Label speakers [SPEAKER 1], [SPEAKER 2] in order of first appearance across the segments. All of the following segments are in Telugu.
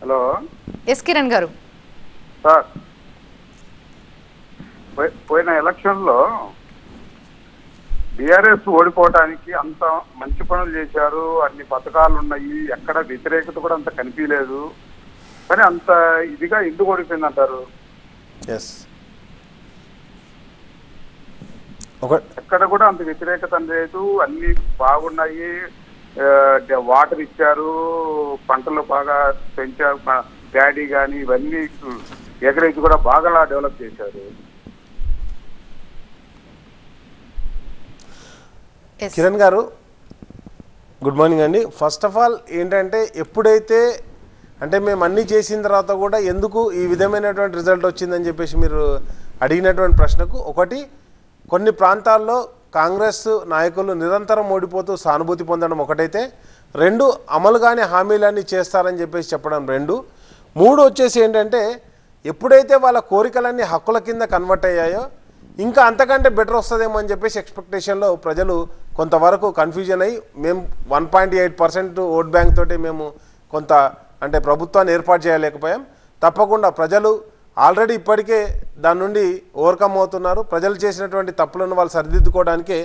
[SPEAKER 1] హలో
[SPEAKER 2] ఎస్ కిరణ్ గారు.
[SPEAKER 1] సార్, పోయిన ఎలక్షన్లో బీఆర్ఎస్ ఓడిపోవడానికి అంత మంచి పనులు చేశారు, అన్ని పథకాలు ఉన్నాయి, ఎక్కడ వ్యతిరేకత కూడా అంత కనిపించలేదు. కానీ అంత ఇదిగా ఎందుకు ఓడిపోయింది అంటారు? ఎక్కడ కూడా అంత వ్యతిరేకత లేదు, అన్ని బాగున్నాయి. వాటర్ ఇచ్చారు, పంటలు బాగా పెంచారు, డాడీ కానీ ఇవన్నీ ఎకరేజ్ కూడా బాగా డెవలప్ చేశారు.
[SPEAKER 3] కిరణ్ గారు గుడ్ మార్నింగ్ అండి. ఫస్ట్ ఆఫ్ ఆల్ ఏంటంటే ఎప్పుడైతే అంటే మేము అన్నీ చేసిన తర్వాత కూడా ఎందుకు ఈ విధమైనటువంటి రిజల్ట్ వచ్చిందని చెప్పేసి మీరు అడిగినటువంటి ప్రశ్నకు, ఒకటి కొన్ని ప్రాంతాల్లో కాంగ్రెస్ నాయకులు నిరంతరం ఓడిపోతూ సానుభూతి పొందడం ఒకటైతే, రెండు అమలు కాని హామీలన్నీ చేస్తారని చెప్పేసి చెప్పడం, రెండు మూడు వచ్చేసి ఏంటంటే ఎప్పుడైతే వాళ్ళ కోరికలన్నీ హక్కుల కింద కన్వర్ట్ అయ్యాయో ఇంకా అంతకంటే బెటర్ వస్తుందేమో అని చెప్పేసి ఎక్స్పెక్టేషన్లో ప్రజలు కొంతవరకు కన్ఫ్యూజన్ అయ్యి మేము 1.8% ఓట్ బ్యాంక్ తోటి మేము కొంత అంటే ప్రభుత్వాన్ని ఏర్పాటు చేయలేకపోయాం. తప్పకుండా ప్రజలు ఆల్రెడీ ఇప్పటికే దాని నుండి ఓవర్కమ్ అవుతున్నారు. ప్రజలు చేసినటువంటి తప్పులను వాళ్ళు సరిదిద్దుకోవడానికి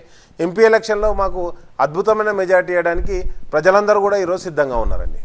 [SPEAKER 3] ఎంపీ ఎలక్షన్లో మాకు అద్భుతమైన మెజారిటీ ఇవ్వడానికి ప్రజలందరూ కూడా ఈరోజు సిద్ధంగా ఉన్నారండి.